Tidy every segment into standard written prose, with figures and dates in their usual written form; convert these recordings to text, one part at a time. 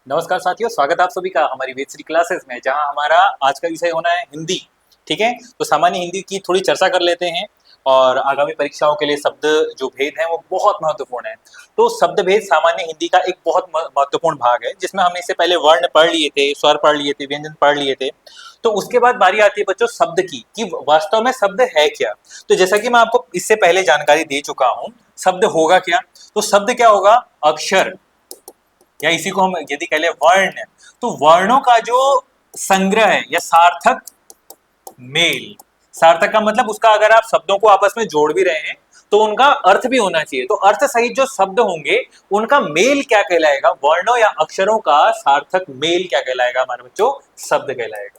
नमस्कार साथियों, स्वागत है आप सभी का हमारी वेद क्लासेस में, जहां हमारा आज का विषय होना है हिंदी। ठीक है, तो सामान्य हिंदी की थोड़ी चर्चा कर लेते हैं और आगामी परीक्षाओं के लिए शब्द जो भेद हैं वो बहुत महत्वपूर्ण है। तो शब्द भेद सामान्य हिंदी का एक बहुत महत्वपूर्ण भाग है, जिसमें हमने इससे पहले वर्ण पढ़ लिए थे, स्वर पढ़ लिए थे, व्यंजन पढ़ लिए थे। तो उसके बाद बारी आती है बच्चों शब्द की, कि वास्तव में शब्द है क्या। तो जैसा कि मैं आपको इससे पहले जानकारी दे चुका हूं, शब्द होगा क्या। तो शब्द क्या होगा? अक्षर, या इसी को हम यदि कह ले वर्ण, तो वर्णों का जो संग्रह है या सार्थक मेल। सार्थक का मतलब उसका अगर आप शब्दों को आपस में जोड़ भी रहे हैं तो उनका अर्थ भी होना चाहिए। तो अर्थ सहित जो शब्द होंगे उनका मेल क्या कहलाएगा? वर्णों या अक्षरों का सार्थक मेल क्या कहलाएगा हमारे बच्चों? शब्द कहलाएगा।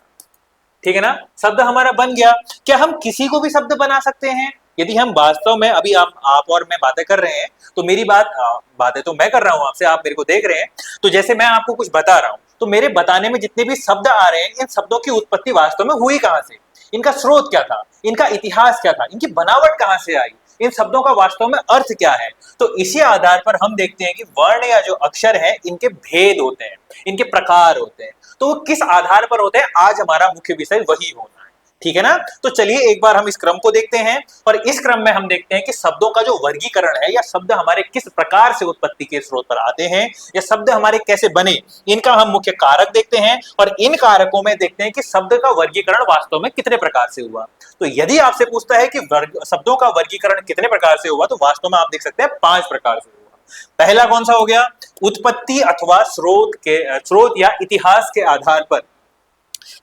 ठीक है ना, शब्द हमारा बन गया। क्या हम किसी को भी शब्द बना सकते हैं? यदि हम वास्तव में अभी आप और मैं बातें कर रहे हैं, तो मेरी बातें तो मैं कर रहा हूं आपसे, आप मेरे को देख रहे हैं। तो जैसे मैं आपको कुछ बता रहा हूं, तो मेरे बताने में जितने भी शब्द आ रहे हैं, इन शब्दों की उत्पत्ति वास्तव में हुई कहां से, इनका स्रोत क्या था, इनका इतिहास क्या था, इनकी बनावट कहां से आई, इन शब्दों का वास्तव में अर्थ क्या है। तो इसी आधार पर हम देखते हैं कि वर्ण या जो अक्षर है इनके भेद होते हैं, इनके प्रकार होते हैं। तो वो किस आधार पर होते हैं, आज हमारा मुख्य विषय वही होना है। ठीक है ना, तो चलिए एक बार हम इस क्रम को देखते हैं और इस क्रम में हम देखते हैं कि शब्दों का जो वर्गीकरण है, या शब्द हमारे किस प्रकार से उत्पत्ति के स्रोत पर आते हैं, या शब्द हमारे कैसे बने, इनका हम मुख्य कारक देखते हैं और इन कारकों में देखते हैं कि शब्द का वर्गीकरण वास्तव में कितने प्रकार से हुआ। तो यदि आपसे पूछता है कि शब्दों का वर्गीकरण कितने प्रकार से हुआ, तो वास्तव में आप देख सकते हैं 5 प्रकार से हुआ। पहला कौन सा हो गया? उत्पत्ति अथवा स्रोत या इतिहास के आधार पर।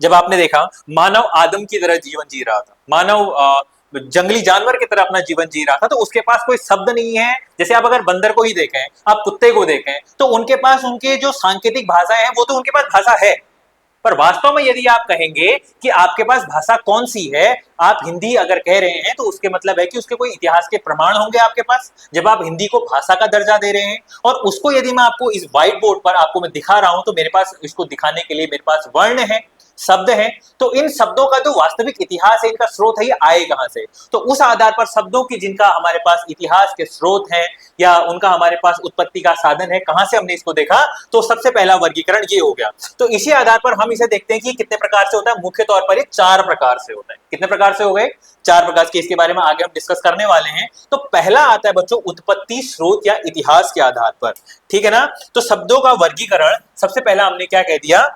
जब आपने देखा मानव आदम की तरह जीवन जी रहा था, मानव जंगली जानवर की तरह अपना जीवन जी रहा था, तो उसके पास कोई शब्द नहीं है। जैसे आप अगर बंदर को ही देखें, आप कुत्ते को देखें, तो उनके पास उनके जो सांकेतिक भाषाएं हैं वो तो उनके पास भाषा है, पर वास्तव में यदि आप कहेंगे कि आपके पास भाषा कौन सी है, आप हिंदी अगर कह रहे हैं, तो उसके मतलब है कि उसके कोई इतिहास के प्रमाण होंगे आपके पास, जब आप हिंदी को भाषा का दर्जा दे रहे हैं। और उसको यदि मैं आपको इस व्हाइट बोर्ड पर आपको मैं दिखा रहा हूं, तो मेरे पास इसको दिखाने के लिए मेरे पास वर्ण है, शब्द है। तो इन शब्दों का जो वास्तविक इतिहास है, इनका स्रोत है, ये आए कहां से। तो उस आधार पर शब्दों की जिनका हमारे पास इतिहास के स्रोत है या उनका हमारे पास उत्पत्ति का साधन है, कहां से हमने इसको देखा, तो सबसे पहला वर्गीकरण ये हो गया। तो इसी आधार पर हम इसे देखते हैं कि कितने प्रकार से होता है। मुख्य तौर पर ये 4 प्रकार से होता है। कितने प्रकार से हो गए? 4 प्रकार के। इसके बारे में आगे हम डिस्कस करने वाले हैं। तो पहला आता है बच्चों उत्पत्ति, स्रोत या इतिहास के आधार पर। ठीक है ना, तो शब्दों का वर्गीकरण सबसे पहला हमने क्या कह दिया?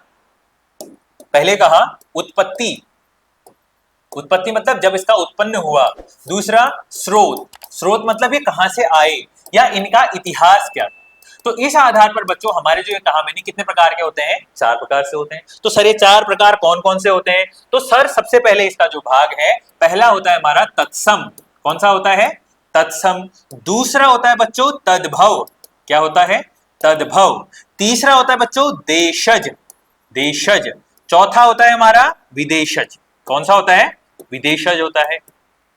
पहले कहा उत्पत्ति, उत्पत्ति मतलब जब इसका उत्पन्न हुआ। दूसरा स्रोत, स्रोत मतलब ये कहां से आए या इनका इतिहास क्या था। तो इस आधार पर बच्चों हमारे जो ये कहा मैंने कितने प्रकार के होते हैं? 4 प्रकार से होते हैं। तो सर ये 4 प्रकार कौन कौन से होते हैं? तो सर सबसे पहले इसका जो भाग है, पहला होता है हमारा तत्सम। कौन सा होता है? तत्सम। दूसरा होता है बच्चों तद्भव। क्या होता है? तद्भव। तीसरा होता है बच्चों देशज, देशज। चौथा होता है हमारा विदेशज। कौन सा होता है? विदेशज होता है।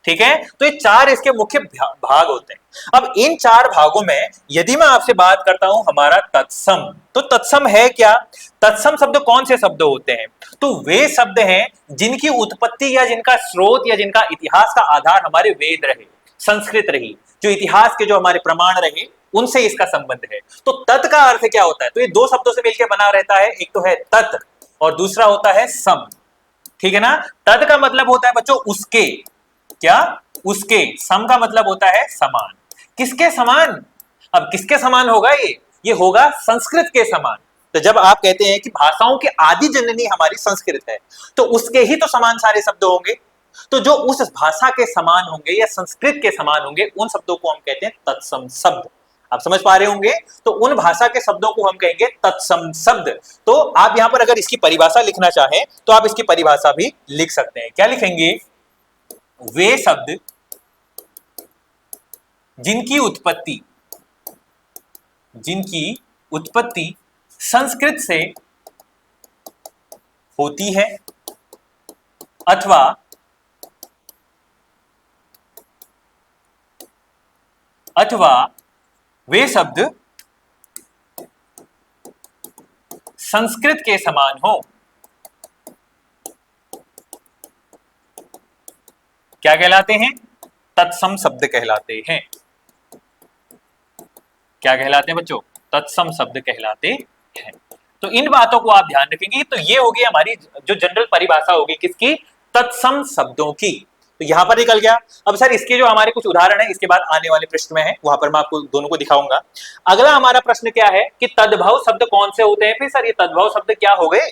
ठीक है, तो ये 4 इसके मुख्य भाग होते हैं। अब इन 4 भागों में यदि मैं आपसे बात करता हूं हमारा तत्सम, तो तत्सम है क्या? तत्सम शब्द कौन से शब्द होते हैं? तो वे शब्द हैं जिनकी उत्पत्ति या जिनका स्रोत या जिनका इतिहास का आधार हमारे वेद रहे, संस्कृत रही, जो इतिहास के जो हमारे प्रमाण रहे, उनसे इसका संबंध है। तो तत् का अर्थ क्या होता है? तो ये 2 शब्दों से मिलकर बना रहता है, एक तो है तत् और दूसरा होता है सम। ठीक है ना, तद का मतलब होता है बच्चों उसके, क्या? उसके। सम का मतलब होता है समान। किसके समान? अब किसके समान होगा ये होगा संस्कृत के समान। तो जब आप कहते हैं कि भाषाओं की आदि जननी हमारी संस्कृत है, तो उसके ही तो समान सारे शब्द होंगे। तो जो उस भाषा के समान होंगे या संस्कृत के समान होंगे, उन शब्दों को हम कहते हैं तत्सम शब्द। आप समझ पा रहे होंगे, तो उन भाषा के शब्दों को हम कहेंगे तत्सम शब्द। तो आप यहां पर अगर इसकी परिभाषा लिखना चाहें, तो आप इसकी परिभाषा भी लिख सकते हैं। क्या लिखेंगे? वे शब्द जिनकी उत्पत्ति, जिनकी उत्पत्ति संस्कृत से होती है, अथवा अथवा वे शब्द संस्कृत के समान हो। क्या कहलाते हैं? तत्सम शब्द कहलाते हैं। क्या कहलाते हैं बच्चों? तत्सम शब्द कहलाते हैं। तो इन बातों को आप ध्यान रखेंगे। तो ये होगी हमारी जो जनरल परिभाषा होगी किसकी, तत्सम शब्दों की। तो यहां पर निकल गया। अब सर इसके जो हमारे कुछ उदाहरण है इसके बाद आने वाले पृष्ठ में है, वहां पर मैं आपको दोनों को दिखाऊंगा। अगला हमारा प्रश्न क्या है कि तद्भव शब्द कौन से होते हैं। फिर सर ये तद्भव शब्द क्या हो गए।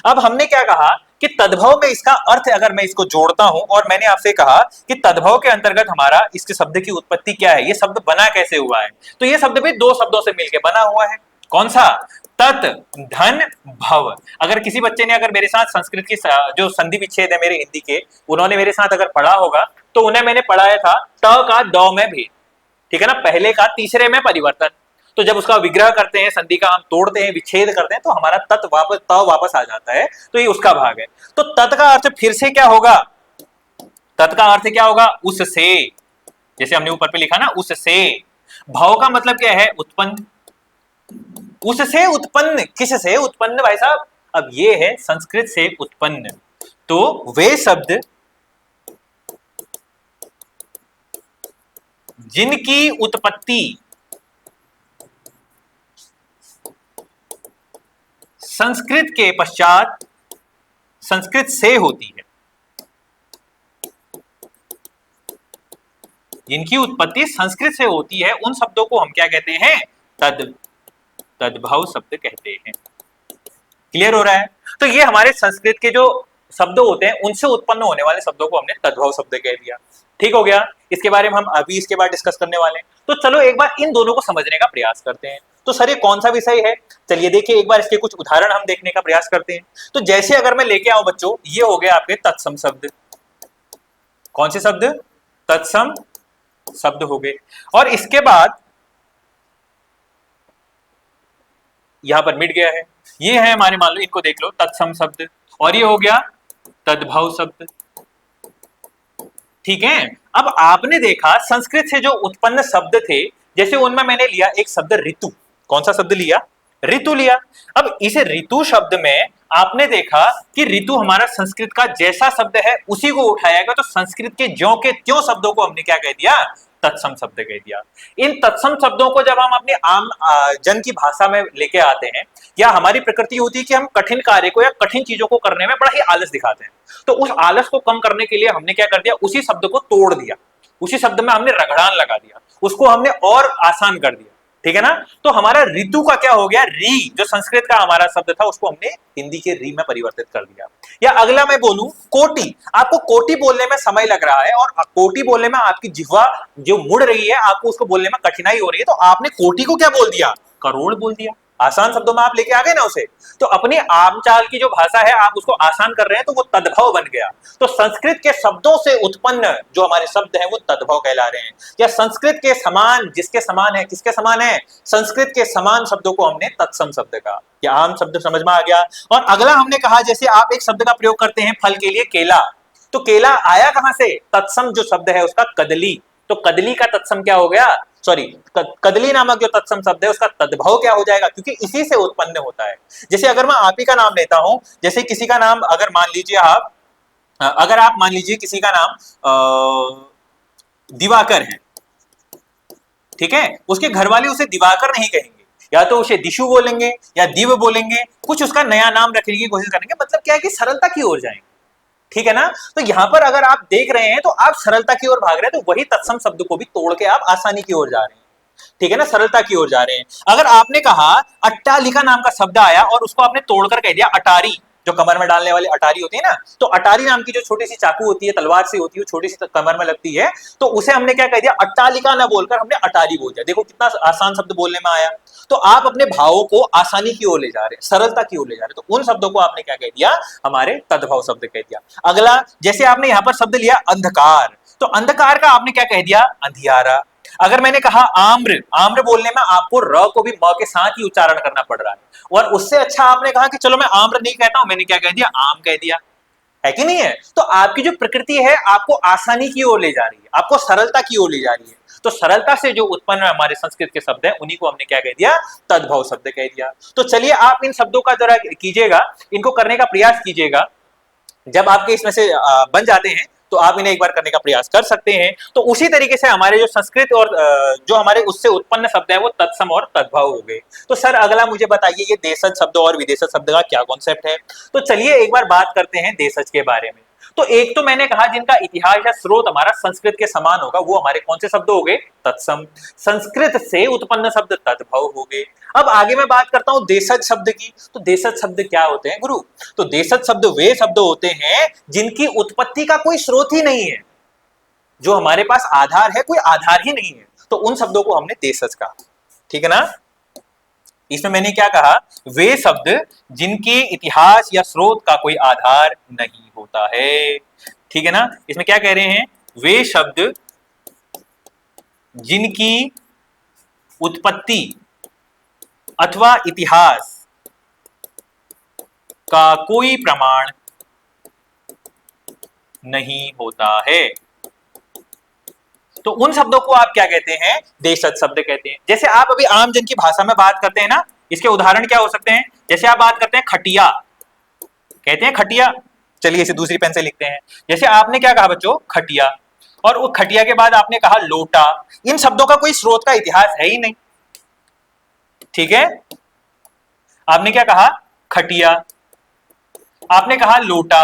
अब हमने क्या कहा कि तद्भव में इसका अर्थ अगर मैं इसको जोड़ता हूं, और मैंने आपसे कहा कि तद्भव के अंतर्गत हमारा इसके शब्द की उत्पत्ति क्या है, ये शब्द बना कैसे हुआ है। तो ये शब्द भी दो शब्दों से मिलकर बना हुआ है। कौन सा, तत् धन भव। अगर किसी बच्चे ने अगर मेरे साथ संस्कृत की जो संधि विच्छेद है मेरे हिंदी के, उन्होंने मेरे साथ अगर पढ़ा होगा तो उन्हें मैंने पढ़ाया था त का द में भेद, ठीक है ना, पहले का तीसरे में परिवर्तन। तो जब उसका विग्रह करते हैं, संधि का हम तोड़ते हैं, विच्छेद करते हैं, तो हमारा तत् वापस त वापस आ जाता है। तो ये उसका भाग है। तो तत् का अर्थ फिर से क्या होगा, तत् का अर्थ क्या होगा, उससे, जैसे हमने ऊपर पे लिखा ना उससे। भव का मतलब क्या है, उत्पन्न। उससे उत्पन्न, किससे उत्पन्न भाई साहब, अब ये है संस्कृत से उत्पन्न। तो वे शब्द जिनकी उत्पत्ति संस्कृत के पश्चात संस्कृत से होती है, जिनकी उत्पत्ति संस्कृत से होती है, उन शब्दों को हम क्या कहते हैं, तद्भव शब्द कहते हैं। क्लियर हो रहा है। तो ये हमारे संस्कृत के जो शब्द होते हैं उनसे उत्पन्न होने वाले शब्दों को हमने तद्भव शब्द कह दिया। ठीक हो गया। इसके बारे में हम अभी इसके बाद डिस्कस करने वाले हैं। तो चलो एक बार इन दोनों को समझने का प्रयास करते हैं। तो सर ये कौन सा विषय है, चलिए देखिए एक बार इसके कुछ उदाहरण हम देखने का प्रयास करते हैं। तो जैसे अगर मैं लेके आऊं बच्चों, ये हो गए आपके तत्सम शब्द। कौन से शब्द, तत्सम शब्द हो गए। और इसके बाद यहां पर मिट गया है, ये है हमारे, मान लो इनको देख लो, तत्सम शब्द, और ये हो गया तद्भव शब्द। ठीक है। अब आपने देखा संस्कृत से जो उत्पन्न शब्द थे, जैसे उनमें मैंने लिया एक शब्द ऋतु। कौन सा शब्द लिया, ऋतु लिया। अब इस ऋतु शब्द में आपने देखा कि ऋतु हमारा संस्कृत का जैसा शब्द है उसी को उठाया गया। तो संस्कृत के ज्यों के त्यों शब्दों को हमने क्या कह दिया, तत्सम शब्द कह दिया। इन तत्सम शब्दों को जब हम अपने आम जन की भाषा में लेके आते हैं, या हमारी प्रकृति होती है कि हम कठिन कार्य को या कठिन चीजों को करने में बड़ा ही आलस दिखाते हैं, तो उस आलस को कम करने के लिए हमने क्या कर दिया, उसी शब्द को तोड़ दिया, उसी शब्द में हमने रगड़ान लगा दिया, उसको हमने और आसान कर दिया। ठीक है ना। तो हमारा ऋतु का क्या हो गया, री, जो संस्कृत का हमारा शब्द था उसको हमने हिंदी के री में परिवर्तित कर दिया। या अगला मैं बोलूं कोटि, आपको कोटि बोलने में समय लग रहा है और कोटि बोलने में आपकी जिह्वा जो मुड़ रही है, आपको उसको बोलने में कठिनाई हो रही है, तो आपने कोटि को क्या बोल दिया, करोड़ बोल दिया। आसान शब्दों में आप लेके आ गए ना उसे। तो अपनी आमचाल की जो भाषा है आप उसको आसान कर रहे हैं, तो वो तद्भव बन गया। तो संस्कृत के शब्दों से उत्पन्न जो हमारे शब्द हैं वो तद्भव कहला रहे हैं। या संस्कृत के समान, जिसके समान है, किसके समान है, संस्कृत के समान शब्दों को हमने तत्सम शब्द कहा। या आम शब्द समझ में आ गया। और अगला हमने कहा, जैसे आप एक शब्द का प्रयोग करते हैं फल के लिए, केला, तो केला आया कहां से, तत्सम जो शब्द है उसका कदली। तो कदली का तत्सम क्या हो गया, सॉरी, कदली नामक जो तत्सम शब्द है उसका तद्भव क्या हो जाएगा, क्योंकि इसी से उत्पन्न होता है। जैसे अगर मैं आप ही का नाम लेता हूं, जैसे किसी का नाम अगर मान लीजिए आप, अगर आप मान लीजिए किसी का नाम दिवाकर है, ठीक है, उसके घर वाले उसे दिवाकर नहीं कहेंगे, या तो उसे दिशु बोलेंगे या दिव बोलेंगे, कुछ उसका नया नाम रखने की कोशिश करेंगे। मतलब क्या है कि सरलता की ओर जाएंगे। ठीक है ना। तो यहां पर अगर आप देख रहे हैं तो आप सरलता की ओर भाग रहे हैं, तो वही तत्सम शब्द को भी तोड़ के आप आसानी की ओर जा रहे हैं। ठीक है ना, सरलता की ओर जा रहे हैं। अगर आपने कहा अट्टालिका नाम का शब्द आया और उसको आपने तोड़कर कह दिया अटारी, जो कमर में डालने वाली अटारी होती है ना, तो अटारी नाम की जो छोटी सी चाकू होती है, तलवार से होती है, छोटी सी कमर में लगती है, तो उसे हमने क्या कह दिया, अट्टालिका ना बोलकर हमने अटारी बोल दिया। देखो कितना आसान शब्द बोलने में आया। तो आप अपने भावों को आसानी की ओर ले जा रहे हैं, सरलता की ओर ले जा रहे हैं, तो उन शब्दों को आपने क्या कह दिया, हमारे तद्भव शब्द कह दिया। अगला, जैसे आपने यहां पर शब्द लिया अंधकार, तो अंधकार का आपने क्या कह दिया, अंधियारा। अगर मैंने कहा आम्र, आम्र बोलने में आपको र को भी म के साथ ही उच्चारण करना पड़ रहा है, और उससे अच्छा आपने कहा कि चलो मैं आम्र नहीं कहता हूं, मैंने क्या कह दिया, आम कह दिया, है कि नहीं है। तो आपकी जो प्रकृति है आपको आसानी की ओर ले जा रही है, आपको सरलता की ओर ले जा रही है। तो सरलता से जो उत्पन्न हमारे संस्कृत के शब्द हैं उन्हीं को हमने क्या कह दिया, तद्भव शब्द कह दिया। तो चलिए आप इन शब्दों का जरा कीजिएगा, इनको करने का प्रयास कीजिएगा। जब आपके इसमें से बन जाते हैं तो आप इन्हें एक बार करने का प्रयास कर सकते हैं। तो उसी तरीके से हमारे जो संस्कृत और जो हमारे उससे उत्पन्न शब्द है वो तत्सम और तद्भव हो गए। तो सर अगला मुझे बताइए ये देशज शब्द और विदेशज शब्द का क्या कॉन्सेप्ट है। तो चलिए एक बार बात करते हैं देशज के बारे में। तो एक तो मैंने कहा जिनका इतिहास या स्रोत हमारा संस्कृत के समान होगा वो हमारे कौन से शब्द हो गए, तत्सम। संस्कृत से उत्पन्न शब्द तद्भव हो गए। अब आगे मैं बात करता हूं देशज शब्द की। तो देशज शब्द क्या होते हैं गुरु? तो देशज शब्द वे शब्द होते हैं जिनकी उत्पत्ति का कोई स्रोत ही नहीं है, जो हमारे पास आधार है कोई आधार ही नहीं है, तो उन शब्दों को हमने देशज कहा। ठीक है ना। इसमें मैंने क्या कहा, वे शब्द जिनके इतिहास या स्रोत का कोई आधार नहीं होता है। ठीक है ना। इसमें क्या कह रहे हैं, वे शब्द जिनकी उत्पत्ति अथवा इतिहास का कोई प्रमाण नहीं होता है, तो उन शब्दों को आप क्या कहते हैं, देशज शब्द कहते हैं। जैसे आप अभी आम जन की भाषा में बात करते हैं ना, इसके उदाहरण क्या हो सकते हैं। जैसे आप बात करते हैं खटिया, कहते हैं खटिया, चलिए इसे दूसरी पेन से लिखते हैं। जैसे आपने क्या कहा बच्चों, खटिया, और वो खटिया के बाद आपने कहा लोटा। इन शब्दों का कोई स्रोत का इतिहास है ही नहीं। ठीक है, आपने क्या कहा, खटिया, आपने कहा लोटा,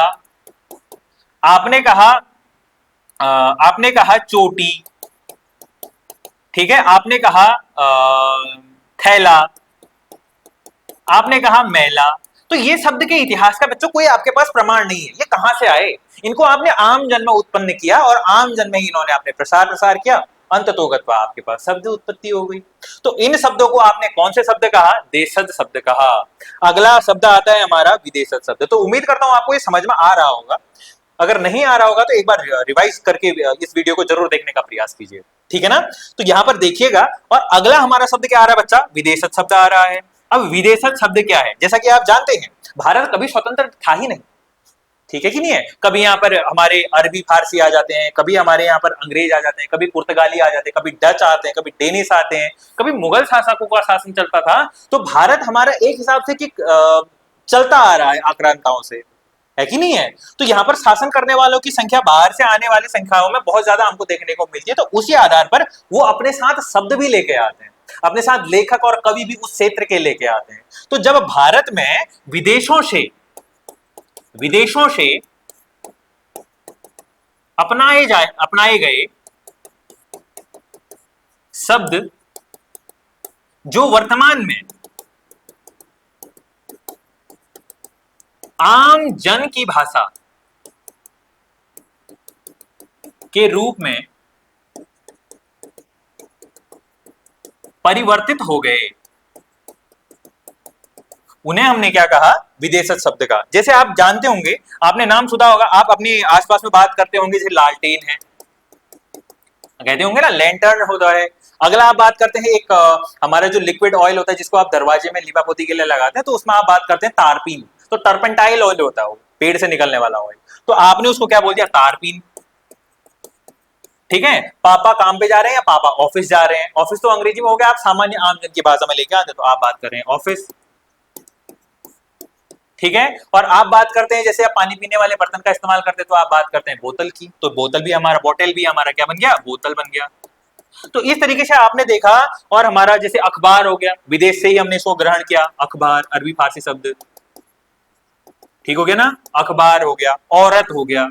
आपने कहा चोटी, ठीक है, आपने कहा थैला, आपने कहा मैला। तो ये शब्द के इतिहास का बच्चों कोई आपके पास प्रमाण नहीं है, ये कहां से आए। इनको आपने आम जन में उत्पन्न किया और आम जन में ही इन्होंने आपने प्रसार किया, अंततोगत्वा आपके पास शब्द उत्पत्ति हो गई। तो इन शब्दों को आपने कौन से शब्द कहा, देशज शब्द कहा। अगला शब्द आता है हमारा विदेशज शब्द। तो उम्मीद करता हूं आपको ये समझ में आ रहा होगा। अगर नहीं आ रहा होगा तो एक बार रिवाइज करके इस वीडियो को जरूर देखने का प्रयास कीजिए। ठीक है ना। तो यहां पर देखिएगा, और अगला हमारा शब्द क्या आ रहा है बच्चा, विदेशज शब्द आ रहा है। अब विदेशज शब्द क्या है, जैसा कि आप जानते हैं भारत कभी स्वतंत्र था ही नहीं। ठीक है कि नहीं है। कभी यहाँ पर हमारे अरबी फारसी आ जाते हैं, कभी हमारे यहाँ पर अंग्रेज आ जाते हैं, कभी पुर्तगाली आ जाते हैं, कभी डच आते हैं, कभी डेनिश आते हैं, कभी मुगल शासकों का शासन चलता था। तो भारत हमारा एक हिसाब से कि चलता आ रहा है आक्रांताओं से, है कि नहीं है। तो यहाँ पर शासन करने वालों की संख्या बाहर से आने वाली संख्याओं में बहुत ज्यादा हमको देखने को मिलती है। तो उसी आधार पर वो अपने साथ शब्द भी लेके आते हैं, अपने साथ लेखक और कवि भी उस क्षेत्र के लेके आते हैं। तो जब भारत में विदेशों से अपनाए गए शब्द जो वर्तमान में आम जन की भाषा के रूप में परिवर्तित हो गए, उन्हें हमने क्या कहा, विदेशज शब्द का। जैसे आप जानते होंगे, आपने नाम सुना होगा, आप अपने आसपास में बात करते होंगे, जैसे लालटेन है, कहते होंगे ना, लैंटर्न होता है। अगला आप बात करते हैं एक हमारा जो लिक्विड ऑयल होता है जिसको आप दरवाजे में लिपापोती के लिए लगाते हैं, तो उसमें आप बात करते हैं तारपीन। तो टर्पेंटाइल ऑयल होता है वो, पेड़ से निकलने वाला ऑयल। तो आपने उसको क्या बोल दिया, तारपीन। ठीक है, पापा काम पे जा रहे हैं या पापा ऑफिस जा रहे हैं। ऑफिस तो अंग्रेजी में हो गया, आप सामान्य आम जन की भाषा में लेके आते, तो आप बात कर रहे हैं ऑफिस। ठीक है, और आप बात करते हैं, जैसे आप पानी पीने वाले बर्तन का इस्तेमाल करते हैं, तो आप बात करते हैं बोतल की। तो बोतल भी हमारा, बोतल भी हमारा क्या बन गया, बोतल बन गया। तो इस तरीके से आपने देखा। और हमारा जैसे अखबार हो गया, विदेश से ही हमने इसको ग्रहण किया, अखबार अरबी फारसी शब्द, ठीक हो गया ना, अखबार हो गया, औरत हो गया।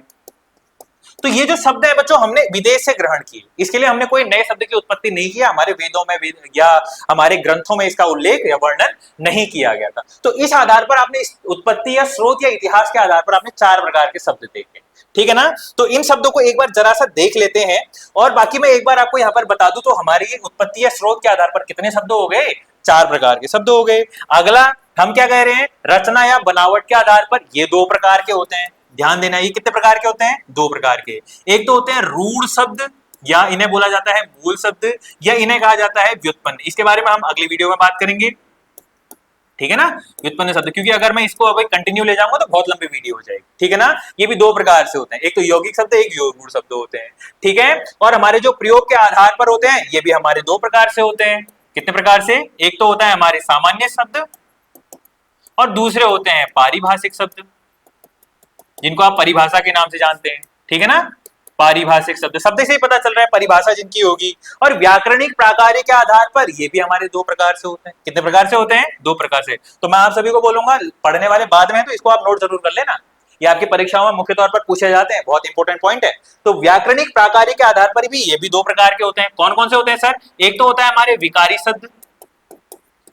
तो ये जो शब्द है बच्चों हमने विदेश से ग्रहण किए, इसके लिए हमने कोई नए शब्द की उत्पत्ति नहीं किया, हमारे वेदों में या हमारे ग्रंथों में इसका उल्लेख या वर्णन नहीं किया गया था। तो इस आधार पर आपने इस उत्पत्ति या स्रोत या इतिहास के आधार पर आपने 4 प्रकार के शब्द देखे। ठीक है ना। तो इन शब्दों को एक बार जरा सा देख लेते हैं, और बाकी मैं एक बार आपको यहाँ पर बता दूं, तो हमारी उत्पत्ति या स्रोत के आधार पर कितने शब्द हो गए, 4 प्रकार के शब्द हो गए। अगला हम क्या कह रहे हैं, रचना या बनावट के आधार पर ये 2 प्रकार के होते हैं। ध्यान देना, ये कितने प्रकार के होते हैं, 2 प्रकार के। एक तो होते हैं रूढ़ शब्द, या इन्हें बोला जाता है मूल शब्द, या इन्हें कहा जाता है व्युत्पन्न। इसके बारे में हम अगली वीडियो में बात करेंगे। ठीक है ना, व्युत्पन्न शब्द, क्योंकि अगर मैं इसको अभी कंटिन्यू ले जाऊंगा तो बहुत लंबी वीडियो हो जाएगी। ठीक है ना। ये भी 2 प्रकार से होते हैं, एक तो यौगिक शब्द, एक रूढ़ शब्द होते हैं। ठीक है, और हमारे जो प्रयोग के आधार पर होते हैं, ये भी हमारे 2 प्रकार से होते हैं। कितने प्रकार से, एक तो होता है हमारे सामान्य शब्द, और दूसरे होते हैं पारिभाषिक शब्द, जिनको आप परिभाषा के नाम से जानते हैं। ठीक है ना। पारिभाषिक शब्द, शब्द से ही पता चल रहा है परिभाषा जिनकी होगी। और व्याकरणिक प्राकार्य के आधार पर ये भी हमारे दो प्रकार से होते हैं। कितने प्रकार से होते हैं? दो प्रकार से। तो मैं आप सभी को बोलूंगा, पढ़ने वाले बाद में, तो इसको आप नोट जरूर कर लेना, ये आपकी परीक्षाओं में मुख्य तौर पर पूछे जाते हैं, बहुत इंपॉर्टेंट पॉइंट है। तो व्याकरणिक प्राकार्य के आधार पर भी ये भी दो प्रकार के होते हैं। कौन कौन से होते हैं सर? एक तो होता है हमारे विकारी शब्द,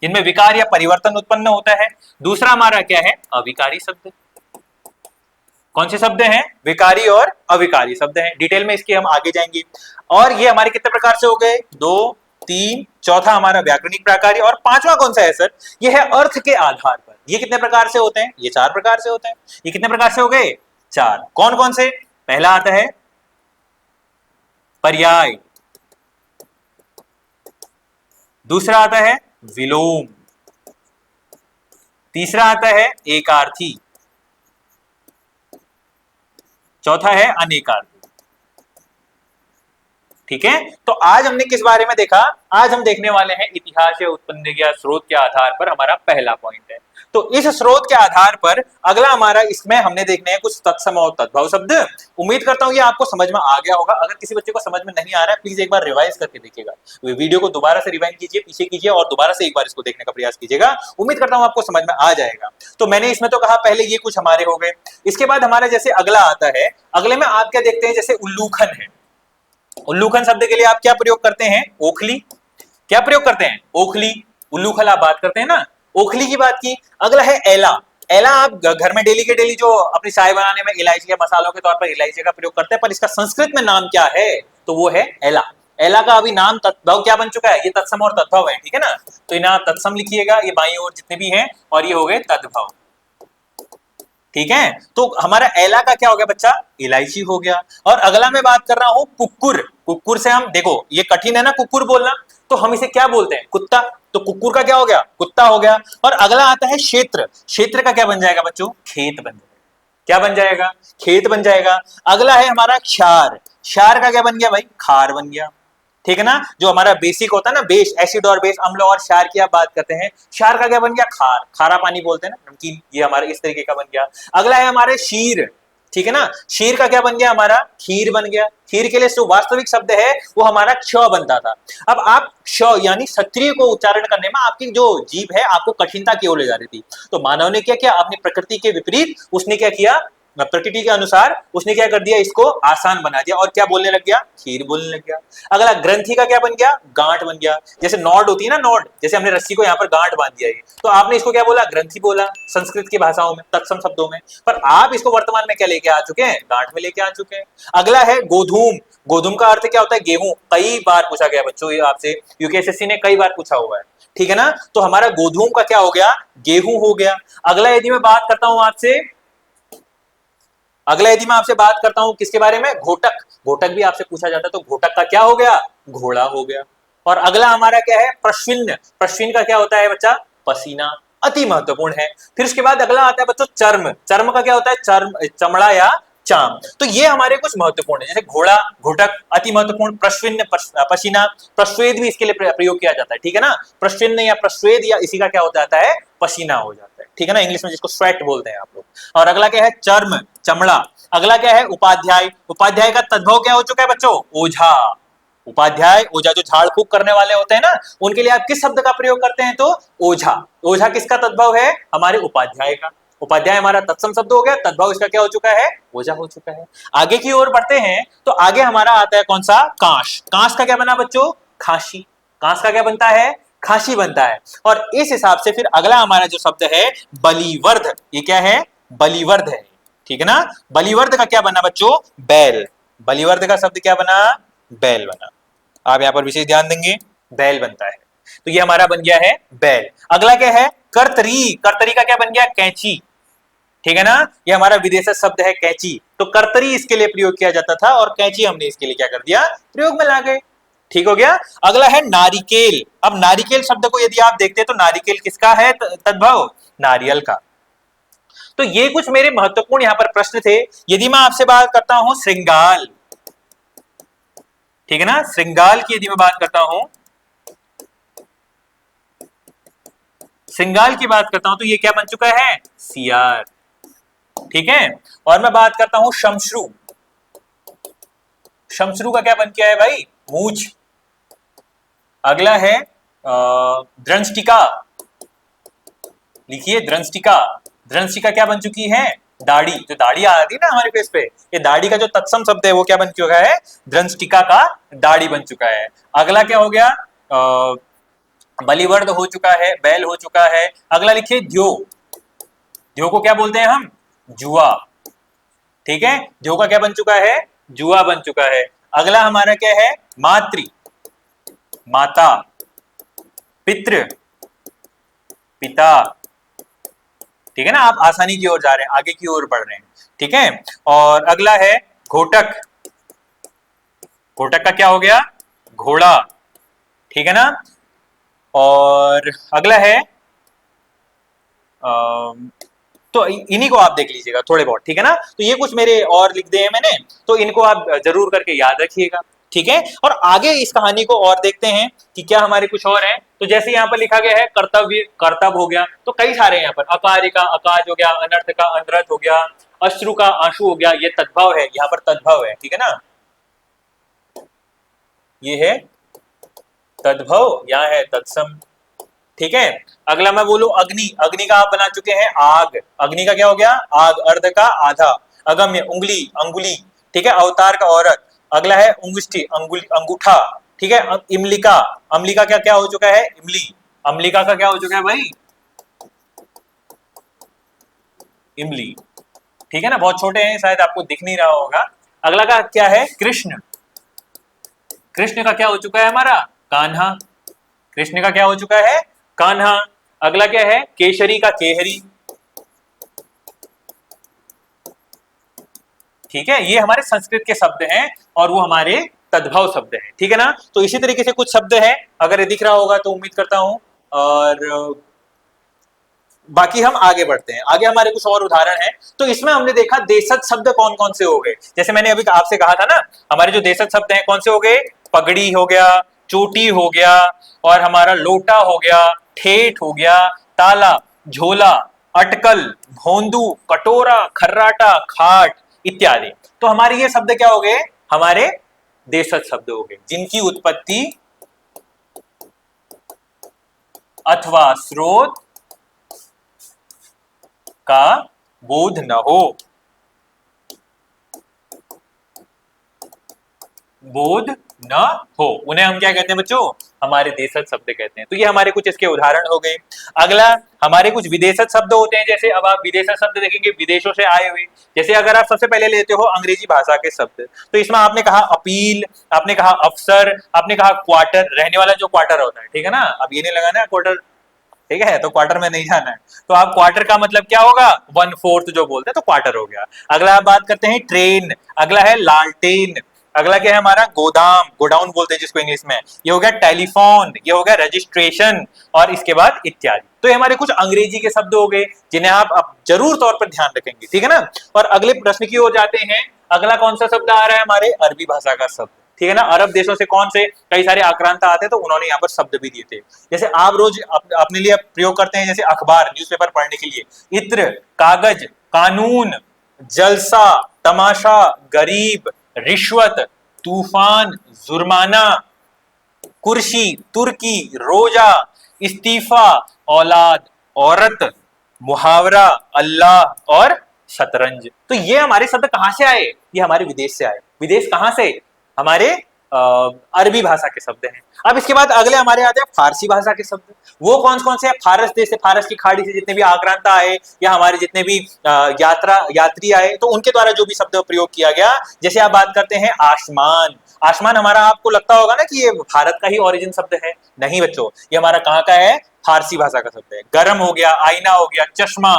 जिनमें विकार या परिवर्तन उत्पन्न होता है। दूसरा हमारा क्या है? अविकारी शब्द। कौन से शब्द हैं? विकारी और अविकारी शब्द हैं। डिटेल में इसके हम आगे जाएंगे। और ये हमारे कितने प्रकार से हो गए? दो, तीन, चौथा हमारा व्याकरणिक प्राकार्य, और पांचवा कौन सा है सर? ये है अर्थ के आधार पर। ये कितने प्रकार से होते हैं? ये चार प्रकार से होते हैं। ये कितने प्रकार से हो गए? चार। कौन कौन से? पहला आता है पर्याय, दूसरा आता है विलोम, तीसरा आता है एकार्थी, चौथा है अनेकार्थी। ठीक है, तो आज हमने किस बारे में देखा? आज हम देखने वाले हैं इतिहास या उत्पन्न या स्रोत के आधार पर हमारा पहला पॉइंट है। तो इस स्रोत के आधार पर अगला हमारा, इसमें हमने देखने हैं कुछ तत्सम और तद्भव शब्द। उम्मीद करता हूं ये आपको समझ में आ गया होगा। अगर किसी बच्चे को समझ में नहीं आ रहा है, प्लीज एक बार रिवाइज करके देखिएगा, वीडियो को दोबारा से रिवाइंड कीजिए, पीछे कीजिए और दोबारा से एक बार इसको देखने का प्रयास कीजिएगा। उम्मीद करता हूं आपको समझ में आ जाएगा। तो मैंने इसमें तो कहा पहले ये कुछ हमारे हो गए। इसके बाद हमारा जैसे अगला आता है, अगले में आप क्या देखते हैं? जैसे उल्लूखन है। उल्लूखन शब्द के लिए आप क्या प्रयोग करते हैं? ओखली। क्या प्रयोग करते हैं? ओखली। उल्लूखल आप बात करते हैं ना, ओखली की बात की। अगला है एला। एला आप घर में डेली के डेली जो अपनी चाय बनाने में इलायची या मसालों के तौर पर इलायची का प्रयोग करते हैं, पर इसका संस्कृत में नाम क्या है? तो वो है एला। एला का अभी नाम तद्भव क्या बन चुका है? ये तत्सम और तद्भव है, ठीक है ना। तो इन्हें तत्सम लिखिएगा, ये बाईं ओर जितने भी हैं, और ये हो गए तद्भव। ठीक है, तो हमारा एला का क्या हो गया बच्चा? इलायची हो गया। और अगला मैं बात कर रहा हूं कुक्कुर। कुक्कुर से हम देखो, ये कठिन है ना कुक्कुर बोलना, तो हम इसे क्या बोलते हैं? कुत्ता। तो कुक्कुर का क्या हो गया? कुत्ता हो गया। और अगला आता है क्षेत्र। क्षेत्र का क्या बन जाएगा बच्चों? खेत बन जाएगा। क्या बन जाएगा? खेत बन जाएगा। अगला है हमारा क्षार। क्षार का क्या बन गया भाई? खार बन गया। ठीक है ना, जो हमारा बेसिक होता है ना, बेस, एसिड और बेस, अम्ल और क्षार की आप बात करते हैं, क्षार का क्या बन गया? खार, खारा पानी बोलते हैं ना, नमकीन, ये हमारे इस तरीके का बन गया। अगला है हमारे शीर। ठीक है ना, शीर का क्या बन गया? हमारा खीर बन गया। खीर के लिए जो वास्तविक शब्द है वो हमारा क्ष बनता था। अब आप क्ष यानी क्षत्रिय को उच्चारण करने में आपकी जो जीभ है आपको कठिनता की ओर ले जा रही थी, तो मानव ने क्या किया? अपनी प्रकृति के विपरीत उसने क्या किया? प्रकृति के अनुसार उसने क्या कर दिया? इसको आसान बना दिया और क्या बोलने लग गया? खीर बोलने लग गया। अगला ग्रंथि का क्या बन गया? गांठ बन गया। जैसे नॉड होती है ना, नॉड, जैसे हमने रस्सी को यहाँ पर गांठ बांध दिया है, तो आपने इसको क्या बोला? ग्रंथि बोला संस्कृत की भाषाओं में, तत्सम शब्दों में। पर आप इसको वर्तमान में क्या लेके आ चुके हैं? गांठ में लेके आ चुके हैं। अगला है गोधूम। गोधूम का अर्थ क्या होता है? गेहूं। कई बार पूछा गया बच्चों, ये आपसे यूपीएससी ने कई बार पूछा हुआ है, ठीक है ना। तो हमारा गोधूम का क्या हो गया? गेहूं हो गया। अगला यदि मैं बात करता हूं आपसे, अगला यदि मैं आपसे बात करता हूं किसके बारे में? घोटक। घोटक भी आपसे पूछा जाता है, तो घोटक का क्या हो गया? घोड़ा हो गया। और अगला हमारा क्या है? प्रश्विन। प्रश्विन का क्या होता है बच्चा? पसीना। अति महत्वपूर्ण है। फिर उसके बाद अगला आता है बच्चों चर्म। चर्म का क्या होता है? चर्म, चमड़ा या चाम। तो ये हमारे कुछ महत्वपूर्ण है, जैसे घोड़ा, घोटक, अति महत्वपूर्ण, प्रश्विन, पसीना, प्रस्वेद भी इसके लिए प्रयोग किया जाता है, ठीक है ना। प्रश्विन या प्रस्वेद या इसी का क्या हो जाता है? पसीना हो जाता है, ठीक है ना, इंग्लिश में जिसको स्वेट बोलते हैं आप लोग। और अगला क्या है? चर्म, चमड़ा। अगला क्या है? उपाध्याय। उपाध्याय का तद्भव क्या हो चुका है बच्चों? ओझा। उपाध्याय, ओझा, जो झाड़ फूक करने वाले होते हैं ना, उनके लिए आप किस शब्द का प्रयोग करते हैं? तो ओझा। ओझा किसका तद्भव है? हमारे उपाध्याय का। उपाध्याय हमारा तत्सम शब्द हो गया, तद्भव इसका क्या हो चुका है? ओझा हो चुका है। आगे की ओर बढ़ते हैं, तो आगे हमारा आता है कौन सा? कांश। कांश का क्या बना बच्चों? खांसी। कांस का क्या बनता है? खांसी बनता है। और इस हिसाब से फिर अगला हमारा जो शब्द है बलिवर्ध, ये क्या है? बलिवर्ध है, ठीक है ना। बलिवर्ध का क्या बना बच्चों? बैल। बलिवर्ध का शब्द क्या बना? बैल बना। आप यहां पर विशेष ध्यान देंगे, बैल बनता है। तो ये हमारा बन गया है बैल। अगला क्या है? कर्तरी। कर्तरी का क्या बन गया? कैंची, ठीक है ना। ये हमारा विदेशी शब्द है कैंची, तो कर्तरी इसके लिए प्रयोग किया जाता था और कैंची हमने इसके लिए क्या कर दिया? प्रयोग में ला गए, ठीक हो गया। अगला है नारिकेल। अब नारिकेल शब्द को यदि आप देखते हैं तो नारिकेल किसका है तद्भव? नारियल का। तो ये कुछ मेरे महत्वपूर्ण यहां पर प्रश्न थे। यदि मैं आपसे बात करता हूं श्रृंगाल, ठीक है ना, श्रृंगाल की यदि मैं बात करता हूं, श्रृंगाल की बात करता हूं, तो ये क्या बन चुका है? सियार, ठीक है। और मैं बात करता हूं शमश्रु। शमशरू का क्या बन के आया भाई? मूछ। अगला है द्रंष्टिका, लिखिए द्रंष्टिका। द्रंष्टिका क्या बन चुकी है? दाढ़ी। जो दाढ़ी आती है ना हमारे फेस पे, ये दाढ़ी का जो तत्सम शब्द है वो क्या बन चुका है? द्रंष्टिका का दाढ़ी बन चुका है। अगला क्या हो गया? बलिवर्द हो चुका है, बैल हो चुका है। अगला लिखिए द्यो। द्यो को क्या बोलते हैं हम? जुआ। ठीक है, द्यो का क्या बन चुका है? जुआ बन चुका है। अगला हमारा क्या है? मातृ, माता। पितृ, पिता। ठीक है ना, आप आसानी की ओर जा रहे हैं, आगे की ओर बढ़ रहे हैं। ठीक है, और अगला है घोटक। घोटक का क्या हो गया? घोड़ा। ठीक है ना, और अगला है तो इन्हीं को आप देख लीजिएगा थोड़े बहुत। ठीक है ना, तो ये कुछ मेरे और लिख दिए हैं मैंने, तो इनको आप जरूर करके याद रखिएगा। ठीक है, और आगे इस कहानी को और देखते हैं कि क्या हमारे कुछ और है। तो जैसे यहाँ पर लिखा गया है कर्तव्य, कर्तव्य हो गया, तो कई सारे यहाँ पर अकार्य का अकाज हो गया, अनर्थ का अनर्थ हो गया, अश्रु का आंसू हो गया, ये तद्भव है, यहाँ पर तद्भव है। ठीक है ना, ये है तद्भव, यहाँ है तत्सम। ठीक है, अगला मैं बोलूं अग्नि। अग्नि का आप बना चुके हैं आग। अग्नि का क्या हो गया? आग। अर्ध का आधा। अगम्य उंगली, अंगुली। ठीक है, अवतार का औरत। अगला है उंगुष्ठी, अंगुली, अंगूठा। ठीक है, इमलिका। अम्लिका क्या क्या हो चुका है? इमली। अम्लिका का क्या हो चुका है भाई? इमली। ठीक है ना, बहुत छोटे हैं शायद आपको दिख नहीं रहा होगा। अगला का क्या है? कृष्ण। कृष्ण का क्या हो चुका है हमारा? कान्हा। कृष्ण का क्या हो चुका है? कान्हा। अगला क्या है? केशरी का केहरी। ठीक है, ये हमारे संस्कृत के शब्द हैं और वो हमारे तद्भव शब्द हैं। ठीक है ना, तो इसी तरीके से कुछ शब्द हैं, अगर ये दिख रहा होगा तो उम्मीद करता हूं। और बाकी हम आगे बढ़ते हैं। आगे हमारे कुछ और उदाहरण हैं। तो इसमें हमने देखा देशज शब्द कौन कौन से हो गए। जैसे मैंने अभी आपसे कहा था ना, हमारे जो देशज शब्द हैं कौन से हो गए? पगड़ी हो गया, चोटी हो गया, और हमारा लोटा हो गया, ठेठ हो गया, ताला, झोला, अटकल, भोंदू, कटोरा, खर्राटा, खाट इत्यादि। तो हमारे ये शब्द क्या हो गए? हमारे देशज शब्द हो गए, जिनकी उत्पत्ति अथवा स्रोत का बोध न हो। बोध न हो, उन्हें हम क्या कहते हैं बच्चों? हमारे देशज शब्द कहते हैं। तो ये हमारे कुछ इसके उदाहरण हो गए। अगला हमारे कुछ विदेशज शब्द होते हैं। जैसे अब आप विदेशज शब्द देखेंगे विदेशों से आए हुए। जैसे अगर आप सबसे पहले लेते हो अंग्रेजी भाषा के शब्द, तो इसमें आपने कहा अपील, आपने कहा अफसर, आपने कहा क्वार्टर, रहने वाला जो क्वार्टर होता है। ठीक है ना, अब ये नहीं लगाना है क्वार्टर। ठीक है, तो क्वार्टर में नहीं जाना है। तो आप क्वार्टर का मतलब क्या होगा? 1/4 जो बोलते हैं, तो क्वार्टर हो गया। अगला आप बात करते हैं ट्रेन। अगला है लालटेन। अगला क्या है हमारा? गोदाम, गोडाउन बोलते हैं जिसको इंग्लिश में। ये हो गया टेलीफोन, ये हो गया रजिस्ट्रेशन, और इसके बाद इत्यादि। तो ये हमारे कुछ अंग्रेजी के शब्द हो गए जिन्हें आप जरूर तौर पर ध्यान रखेंगे। ठीक है ना, और अगले प्रश्न की ओर जाते हैं। अगला कौन सा शब्द आ रहा है? हमारे अरबी भाषा का शब्द। ठीक है ना, अरब देशों से कौन से कई सारे आक्रांत आते हैं, तो उन्होंने यहाँ पर शब्द भी दिए थे। जैसे आप रोज अपने लिए प्रयोग करते हैं, जैसे अखबार, न्यूज़पेपर पढ़ने के लिए। इत्र, कागज, कानून, जलसा, तमाशा, गरीब, रिश्वत, तूफान, जुर्माना, कुर्सी, तुर्की, रोजा, इस्तीफा, औलाद, औरत, मुहावरा, अल्लाह और शतरंज। तो ये हमारे शब्द कहां से आए? ये हमारे विदेश से आए। विदेश कहां से? हमारे अरबी भाषा के शब्द हैं। अब इसके बाद अगले हमारे आते हैं फारसी भाषा के शब्द। वो कौन कौन से हैं? फारस देश से, फारस की खाड़ी से जितने भी आक्रांता आए, या हमारे जितने भी यात्री आए, तो उनके द्वारा जो भी शब्द प्रयोग किया गया। जैसे आप बात करते हैं आसमान। आसमान हमारा, आपको लगता होगा ना कि ये भारत का ही ओरिजिन शब्द है। नहीं बच्चों, ये हमारा कहाँ का है? फारसी भाषा का शब्द है। गरम हो गया, आईना हो गया, चश्मा,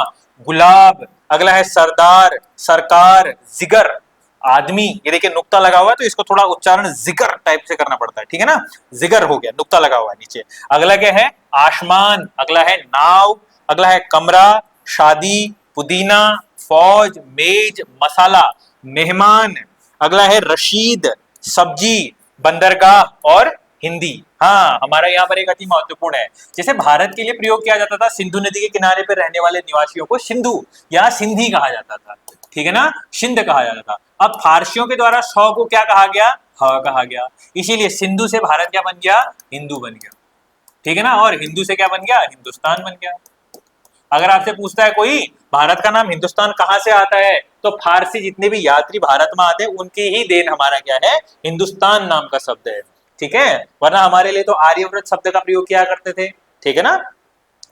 गुलाब। अगला है सरदार, सरकार, जिगर, आदमी। ये देखिए नुक्ता लगा हुआ है, तो इसको थोड़ा उच्चारण जिगर टाइप से करना पड़ता है। ठीक है ना, जिगर हो गया, नुक्ता लगा हुआ है नीचे। अगला क्या है? आसमान। अगला है नाव। अगला है कमरा, शादी, पुदीना, फौज, मेज, मसाला, मेहमान। अगला है रशीद, सब्जी, बंदरगाह और हिंदी। हाँ, हमारा यहाँ पर एक अति महत्वपूर्ण है। जैसे भारत के लिए प्रयोग किया जाता था, सिंधु नदी के किनारे पर रहने वाले निवासियों को सिंधु या सिंधी कहा जाता था। ठीक है ना, सिंध कहा जाता था। अब फारसियों के द्वारा सौ को क्या कहा गया, ह कहा गया, इसीलिए सिंधु से भारत क्या बन गया, हिंदू बन गया, ठीक है ना, और हिंदू से क्या बन गया, हिंदुस्तान बन गया। अगर आपसे पूछता है कोई भारत का नाम हिंदुस्तान कहां से आता है, तो फारसी जितने भी यात्री भारत में आते हैं उनकी ही देन हमारा क्या है, हिंदुस्तान नाम का शब्द है, ठीक है, वरना हमारे लिए तो आर्यव्रत शब्द का प्रयोग किया करते थे, ठीक है ना।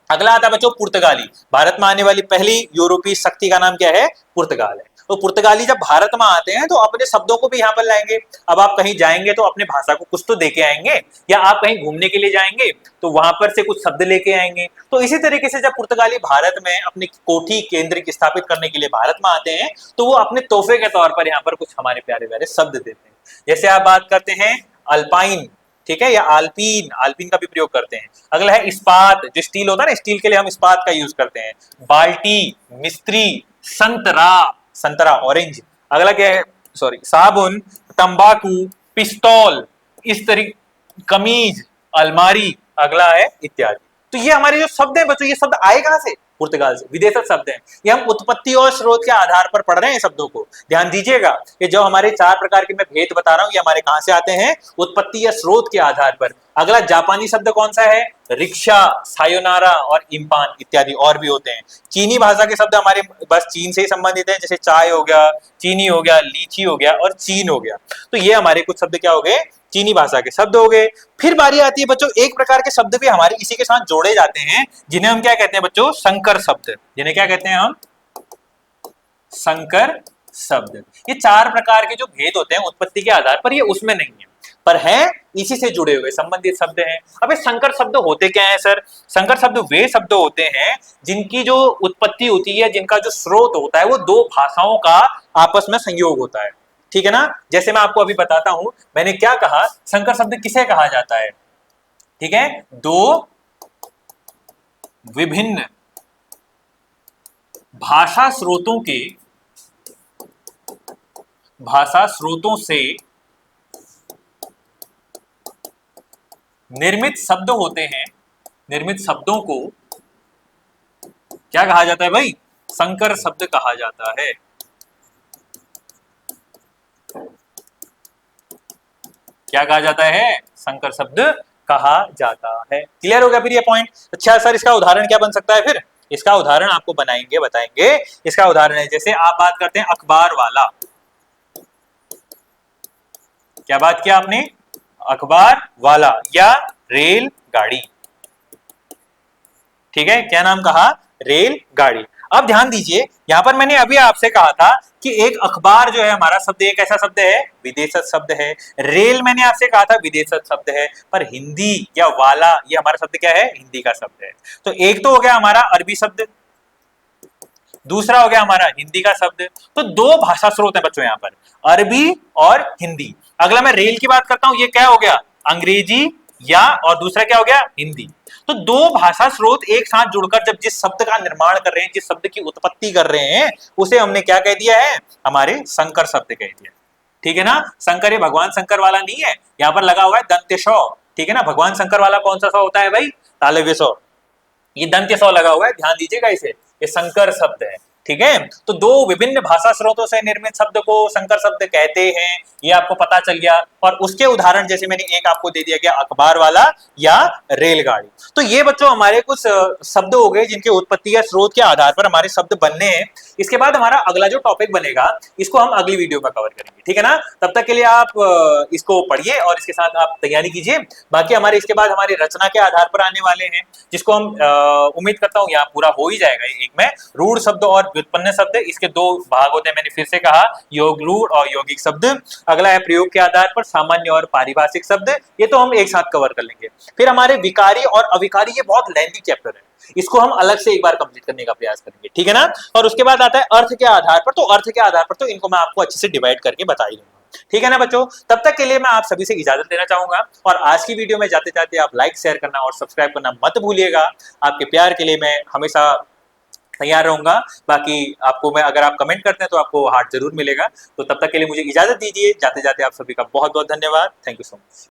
अगला आता है बच्चों पुर्तगाली। भारत में आने वाली पहली यूरोपीय शक्ति का नाम क्या है, पुर्तगाल है। तो पुर्तगाली जब भारत में आते हैं तो अपने शब्दों को भी यहाँ पर लाएंगे। अब आप कहीं जाएंगे तो अपने भाषा को कुछ तो देके आएंगे, या आप कहीं घूमने के लिए जाएंगे तो वहां पर से कुछ शब्द लेके आएंगे। तो इसी तरीके से जब पुर्तगाली भारत में अपनी कोठी केंद्र स्थापित करने के लिए भारत में आते हैं तो वो अपने तोहफे के तौर पर यहाँ पर कुछ हमारे प्यारे प्यारे शब्द देते हैं। जैसे आप बात करते हैं अल्पाइन, ठीक है, या आल्पीन, आल्पीन का भी प्रयोग करते हैं। अगला है इस्पात, जो स्टील होता है ना, स्टील के लिए हम इस्पात का यूज करते हैं। बाल्टी, मिस्त्री, संतरा, संतरा ऑरेंज। अगला क्या है, सॉरी, साबुन, तंबाकू, पिस्तौल, इस तरीके, कमीज, अलमारी, अगला है इत्यादि। तो ये हमारे जो शब्द है बच्चों, ये शब्द आए कहां से, पुर्तगाल से, विदेशज शब्द हैं। ये हम उत्पत्ति और स्रोत के आधार पर पढ़ रहे हैं शब्दों को, ध्यान दीजिएगा। ये जो हमारे चार प्रकार के मैं भेद बता रहा हूं, ये हमारे कहां से आते हैं, उत्पत्ति या स्रोत के आधार पर। अगला जापानी शब्द कौन सा है, रिक्शा, सायोनारा और इम्पान इत्यादि और भी होते हैं। चीनी भाषा के शब्द हमारे बस चीन से ही संबंधित है, जैसे चाय हो गया, चीनी हो गया, लीची हो गया और चीन हो गया। तो ये हमारे कुछ शब्द क्या हो गए, चीनी भाषा के शब्द हो गए। फिर बारी आती है बच्चों, एक प्रकार के शब्द भी हमारे इसी के साथ जोड़े जाते हैं, जिन्हें हम क्या कहते हैं बच्चों, संकर शब्द, जिन्हें क्या कहते हैं हम, संकर शब्द। ये चार प्रकार के जो भेद होते हैं उत्पत्ति के आधार पर, ये उसमें नहीं है, पर है इसी से जुड़े हुए संबंधित शब्द हैं। अब ये संकर शब्द होते क्या हैं सर, संकर शब्द वे शब्द होते हैं जिनकी जो उत्पत्ति होती है, जिनका जो स्रोत होता है वो दो भाषाओं का आपस में संयोग होता है, ठीक है ना। जैसे मैं आपको अभी बताता हूं, मैंने क्या कहा, संकर शब्द किसे कहा जाता है, ठीक है, दो विभिन्न भाषा स्रोतों से निर्मित शब्द होते हैं, निर्मित शब्दों को क्या कहा जाता है भाई, संकर शब्द कहा जाता है। क्या कहा जाता है, संकर शब्द कहा जाता है। क्लियर हो गया फिर ये पॉइंट। अच्छा सर, इसका उदाहरण क्या बन सकता है, फिर इसका उदाहरण आपको बनाएंगे, बताएंगे। इसका उदाहरण है, जैसे आप बात करते हैं अखबार वाला, क्या बात किया आपने, अखबार वाला, या रेल गाड़ी, ठीक है, क्या नाम कहा, रेल गाड़ी। अब ध्यान दीजिए, यहां पर मैंने अभी आपसे कहा था कि एक अखबार जो है हमारा शब्द, एक ऐसा शब्द है, विदेशज शब्द है। रेल मैंने आपसे कहा था विदेशज शब्द है, पर हिंदी या वाला ये हमारा शब्द क्या है, हिंदी का शब्द है। तो एक तो हो गया हमारा अरबी शब्द, दूसरा हो गया हमारा हिंदी का शब्द। तो दो भाषा स्रोत है बच्चों यहाँ पर, अरबी और हिंदी। अगला मैं रेल की बात करता हूं, ये क्या हो गया, अंग्रेजी, या और दूसरा क्या हो गया, हिंदी। तो दो भाषा स्रोत एक साथ जुड़कर जब जिस शब्द का निर्माण कर रहे हैं, जिस शब्द की उत्पत्ति कर रहे हैं, उसे हमने क्या कह दिया है, हमारे संकर शब्द कह दिया, ठीक है ना। शंकर ये भगवान शंकर वाला नहीं है, यहाँ पर लगा हुआ है दंत्य सौ, ठीक है ना। भगवान शंकर वाला कौन सा सौ होता है भाई, तालव्य सौ, ये दंत्य सौ लगा हुआ है, ध्यान दीजिएगा इसे, ये संकर शब्द है, ठीक है। तो दो विभिन्न भाषा स्रोतों से निर्मित शब्द को संकर शब्द कहते हैं, ये आपको पता चल गया। और उसके उदाहरण जैसे मैंने एक आपको दे दिया, गया अखबार वाला या रेलगाड़ी। तो ये बच्चों हमारे कुछ शब्द हो गए जिनके उत्पत्ति या स्रोत के आधार पर हमारे शब्द बनने हैं। इसके बाद हमारा अगला जो टॉपिक बनेगा, इसको हम अगली वीडियो में कवर करेंगे, ठीक है ना। तब तक के लिए आप इसको पढ़िए और इसके साथ आप तैयारी कीजिए। बाकी हमारे इसके बाद हमारी रचना के आधार पर आने वाले हैं, जिसको हम उम्मीद करता हूँ यहाँ पूरा हो ही जाएगा। एक में रूढ़ शब्द और व्युत्पन्न शब्द, इसके दो भाग होते हैं, मैंने फिर से कहा, योग रूढ़ और यौगिक शब्द। अगला है प्रयोग के आधार पर सामान्य और पारिभाषिक शब्द, ये तो हम एक साथ कवर कर लेंगे। फिर हमारे विकारी और अविकारी, ये बहुत लेंथी चैप्टर है, इसको हम अलग से एक बार कंप्लीट करने का प्रयास करेंगे, ठीक है ना। और उसके बाद आता है अर्थ के आधार पर, तो अर्थ के आधार पर तो इनको मैं आपको अच्छे से डिवाइड करके बता ही दूंगा, ठीक है ना बच्चों। तब तक के लिए मैं आप सभी से इजाजत लेना चाहूंगा, और आज की वीडियो में जाते जाते आप लाइक शेयर करना और सब्सक्राइब करना मत भूलिएगा। आपके प्यार के लिए मैं हमेशा तैयार रहूंगा। बाकी आपको मैं, अगर आप कमेंट करते हैं तो आपको हार्ट जरूर मिलेगा। तो तब तक के लिए मुझे इजाजत दीजिए, जाते जाते आप सभी का बहुत बहुत धन्यवाद। Thank you so much.